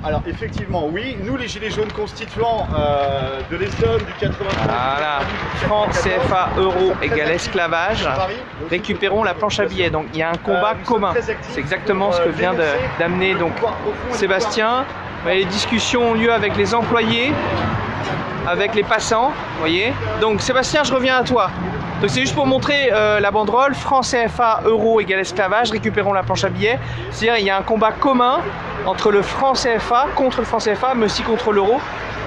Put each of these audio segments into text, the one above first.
Alors effectivement, oui, nous les Gilets jaunes constituants de l'Essonne, du 93... Voilà, franc CFA euro égale esclavage, récupérons la planche à billets. Donc il y a un combat commun, c'est exactement ce que vient d'amener donc Sébastien. Les discussions ont lieu avec les employés, avec les passants, vous voyez. Donc Sébastien, je reviens à toi. Donc c'est juste pour montrer la banderole, franc CFA euro égale esclavage, récupérons la planche à billets. C'est-à-dire il y a un combat commun entre le franc CFA, contre le franc CFA, mais aussi contre l'euro,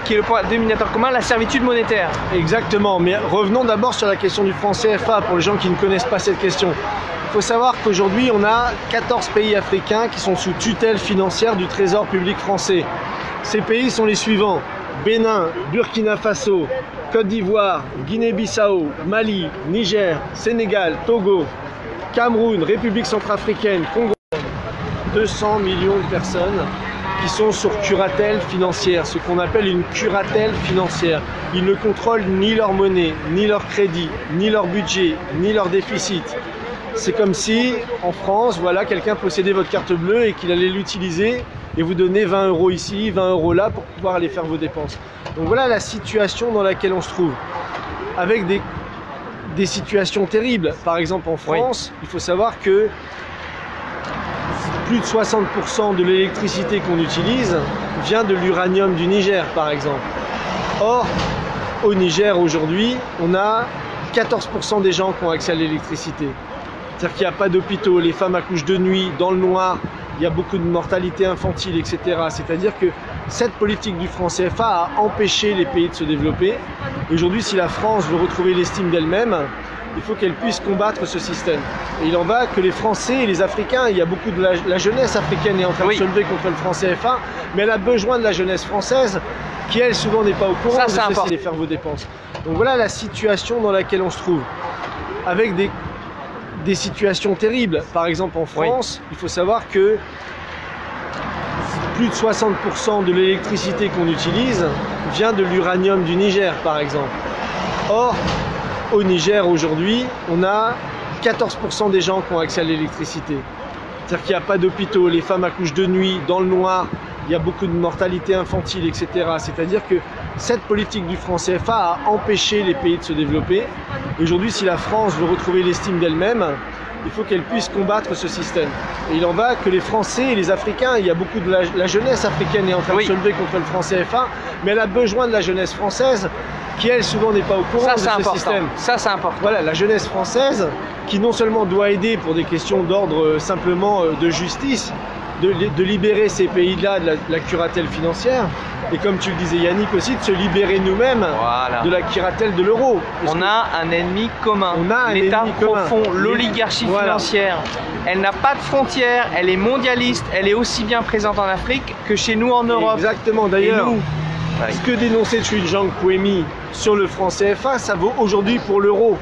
qui est le point dénominateur commun, la servitude monétaire. Exactement, mais revenons d'abord sur la question du franc CFA, pour les gens qui ne connaissent pas cette question. Il faut savoir qu'aujourd'hui, on a 14 pays africains qui sont sous tutelle financière du Trésor public français. Ces pays sont les suivants: Bénin, Burkina Faso, Côte d'Ivoire, Guinée-Bissau, Mali, Niger, Sénégal, Togo, Cameroun, République centrafricaine, Congo. 200 millions de personnes qui sont sur curatelle financière, ce qu'on appelle une curatelle financière. Ils ne contrôlent ni leur monnaie, ni leur crédit, ni leur budget, ni leur déficit. C'est comme si, en France, voilà, quelqu'un possédait votre carte bleue et qu'il allait l'utiliser et vous donner 20 € ici, 20 € là pour pouvoir aller faire vos dépenses. Donc voilà la situation dans laquelle on se trouve. Avec des situations terribles. Par exemple, en France, il faut savoir que plus de 60% de l'électricité qu'on utilise vient de l'uranium du Niger, par exemple. Or, au Niger, aujourd'hui, on a 14% des gens qui ont accès à l'électricité. C'est-à-dire qu'il n'y a pas d'hôpitaux, les femmes accouchent de nuit, dans le noir, il y a beaucoup de mortalité infantile, etc. C'est-à-dire que cette politique du franc CFA a empêché les pays de se développer. Aujourd'hui, si la France veut retrouver l'estime d'elle-même, il faut qu'elle puisse combattre ce système. Et il en va que les Français et les Africains, il y a beaucoup de la jeunesse africaine est en train de se lever contre le franc CFA, mais elle a besoin de la jeunesse française, qui elle souvent n'est pas au courant de cesser de faire vos dépenses. Donc voilà la situation dans laquelle on se trouve. Avec des situations terribles. Par exemple en France, il faut savoir que plus de 60% de l'électricité qu'on utilise vient de l'uranium du Niger, par exemple. Or, au Niger aujourd'hui, on a 14% des gens qui ont accès à l'électricité. C'est-à-dire qu'il n'y a pas d'hôpitaux, les femmes accouchent de nuit, dans le noir, il y a beaucoup de mortalité infantile, etc. C'est-à-dire que cette politique du franc CFA a empêché les pays de se développer. Aujourd'hui, si la France veut retrouver l'estime d'elle-même, il faut qu'elle puisse combattre ce système. Et il en va que les Français et les Africains, il y a beaucoup de la jeunesse africaine est en train de se lever contre le franc CFA, mais elle a besoin de la jeunesse française, qui elle souvent n'est pas au courant de ce système. Ça c'est important. Voilà, la jeunesse française qui non seulement doit aider pour des questions d'ordre simplement de justice, de libérer ces pays-là de la curatelle financière, et comme tu le disais Yannick aussi, de se libérer nous-mêmes de la curatelle de l'euro. On a un ennemi commun, l'État profond, l'oligarchie financière. Elle n'a pas de frontières, elle est mondialiste, elle est aussi bien présente en Afrique que chez nous en Europe. Exactement, d'ailleurs. Ce que dénonçait Tshujang Puemi sur le franc CFA, ça vaut aujourd'hui pour l'euro.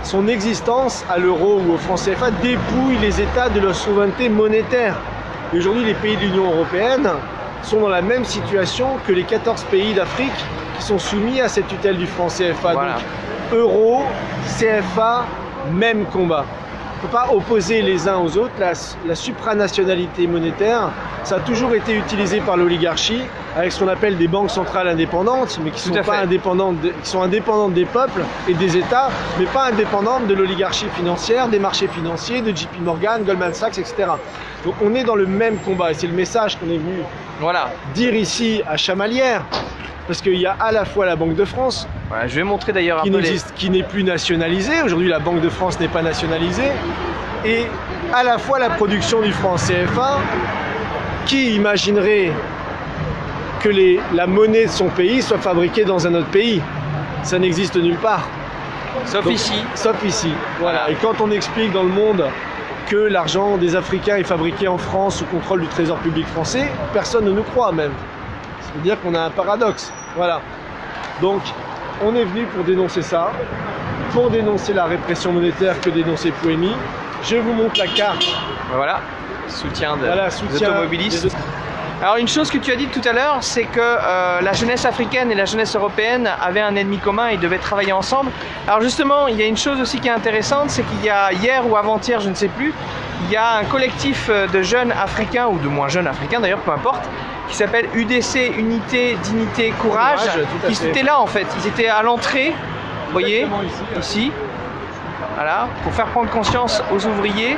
Son existence à l'euro ou au franc CFA dépouille les États de leur souveraineté monétaire. Et aujourd'hui, les pays de l'Union européenne sont dans la même situation que les 14 pays d'Afrique qui sont soumis à cette tutelle du franc CFA. Donc, euro, CFA, même combat. On ne peut pas opposer les uns aux autres. La supranationalité monétaire, ça a toujours été utilisé par l'oligarchie avec ce qu'on appelle des banques centrales indépendantes, mais qui sont pas indépendantes, qui sont indépendantes des peuples et des États, mais pas indépendantes de l'oligarchie financière, des marchés financiers, de JP Morgan, Goldman Sachs, etc. Donc on est dans le même combat et c'est le message qu'on est venu dire ici à Chamalières. Parce qu'il y a à la fois la Banque de France, je vais montrer d'ailleurs un peu qui n'est plus nationalisée. Aujourd'hui, la Banque de France n'est pas nationalisée. Et à la fois la production du franc CFA, qui imaginerait que la monnaie de son pays soit fabriquée dans un autre pays? Ça n'existe nulle part. Sauf ici. Sauf ici. Voilà. Et quand on explique dans le monde que l'argent des Africains est fabriqué en France sous contrôle du Trésor public français, personne ne nous croit même. Ça veut dire qu'on a un paradoxe. Voilà. Donc, on est venu pour dénoncer ça, pour dénoncer la répression monétaire que dénonçait Puemi. Je vous montre la carte. Voilà, soutien des automobilistes. Alors une chose que tu as dit tout à l'heure, c'est que la jeunesse africaine et la jeunesse européenne avaient un ennemi commun et devaient travailler ensemble. Alors justement, il y a une chose aussi qui est intéressante, c'est qu'il y a hier ou avant-hier, je ne sais plus, il y a un collectif de jeunes africains, ou de moins jeunes africains d'ailleurs, peu importe, qui s'appelle UDC, Unité, Dignité, Courage, qui étaient là en fait, ils étaient à l'entrée, vous voyez, ici, voilà, pour faire prendre conscience aux ouvriers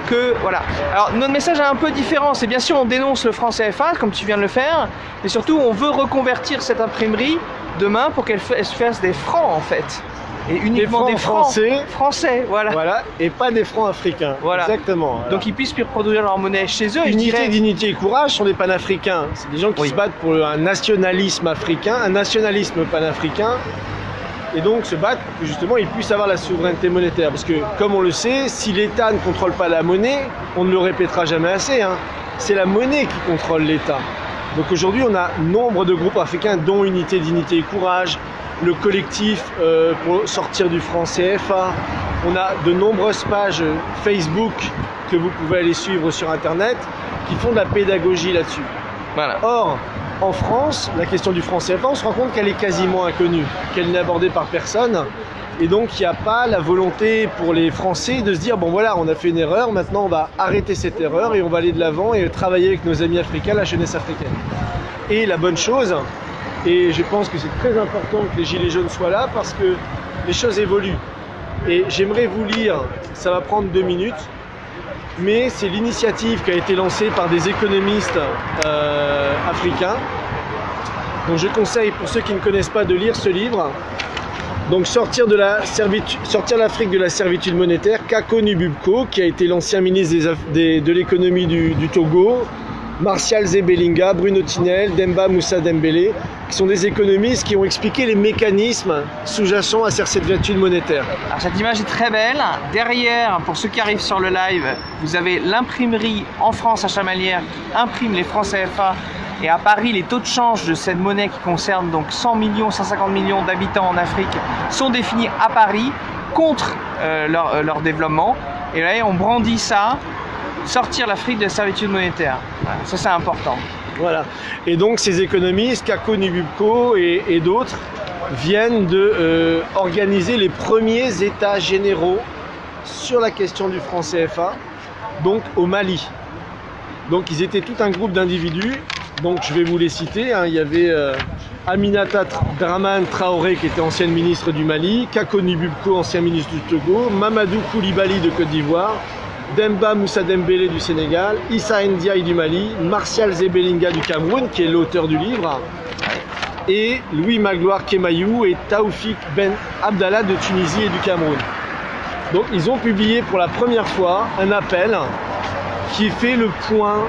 que, voilà. Alors notre message est un peu différent, c'est bien sûr on dénonce le franc CFA, comme tu viens de le faire, mais surtout on veut reconvertir cette imprimerie demain pour qu'elle se fasse des francs en fait. Et uniquement des francs français, voilà. Voilà, et pas des francs africains. Voilà. Exactement. Voilà. Donc ils puissent produire leur monnaie chez eux. Unité, dignité et courage sont des panafricains. C'est des gens qui se battent pour un nationalisme africain, un nationalisme panafricain. Et donc se battent pour que justement ils puissent avoir la souveraineté monétaire. Parce que comme on le sait, si l'État ne contrôle pas la monnaie, on ne le répétera jamais assez, hein, c'est la monnaie qui contrôle l'État. Donc aujourd'hui on a nombre de groupes africains dont Unité, dignité et courage, le collectif pour sortir du franc CFA. On a de nombreuses pages Facebook que vous pouvez aller suivre sur internet qui font de la pédagogie là-dessus. Voilà. Or, en France, la question du franc CFA, on se rend compte qu'elle est quasiment inconnue, qu'elle n'est abordée par personne. Et donc il n'y a pas la volonté pour les Français de se dire bon voilà, on a fait une erreur, maintenant on va arrêter cette erreur et on va aller de l'avant et travailler avec nos amis africains, la jeunesse africaine. Et la bonne chose, et je pense que c'est très important que les Gilets jaunes soient là parce que les choses évoluent. Et j'aimerais vous lire, ça va prendre 2 minutes, mais c'est l'initiative qui a été lancée par des économistes africains. Donc je conseille pour ceux qui ne connaissent pas de lire ce livre. Donc sortir l'Afrique de la servitude monétaire, Kako Nububko, qui a été l'ancien ministre de l'économie du Togo, Martial Zebelinga, Bruno Tinel, Demba Moussa Dembélé, qui sont des économistes qui ont expliqué les mécanismes sous-jacents à cette servitude monétaire. Alors cette image est très belle. Derrière, pour ceux qui arrivent sur le live, vous avez l'imprimerie en France à Chamalières qui imprime les francs CFA. Et à Paris, les taux de change de cette monnaie qui concerne donc 100 millions, 150 millions d'habitants en Afrique sont définis à Paris contre leur développement. Et là, on brandit ça. Sortir l'Afrique de la servitude monétaire. Voilà, ça c'est important. Voilà. Et donc ces économistes, Kako Nububko et d'autres, viennent de organiser les premiers états généraux sur la question du franc CFA, donc au Mali. Donc ils étaient tout un groupe d'individus, donc je vais vous les citer, hein. Il y avait Aminata Dramane Traoré qui était ancienne ministre du Mali, Kako Nububko, ancien ministre du Togo, Mamadou Koulibaly de Côte d'Ivoire, Demba Moussa Dembélé du Sénégal, Issa Ndiaye du Mali, Martial Zebelinga du Cameroun, qui est l'auteur du livre, et Louis Magloire Kemayou et Taoufik Ben Abdallah de Tunisie et du Cameroun. Donc ils ont publié pour la première fois un appel qui fait le point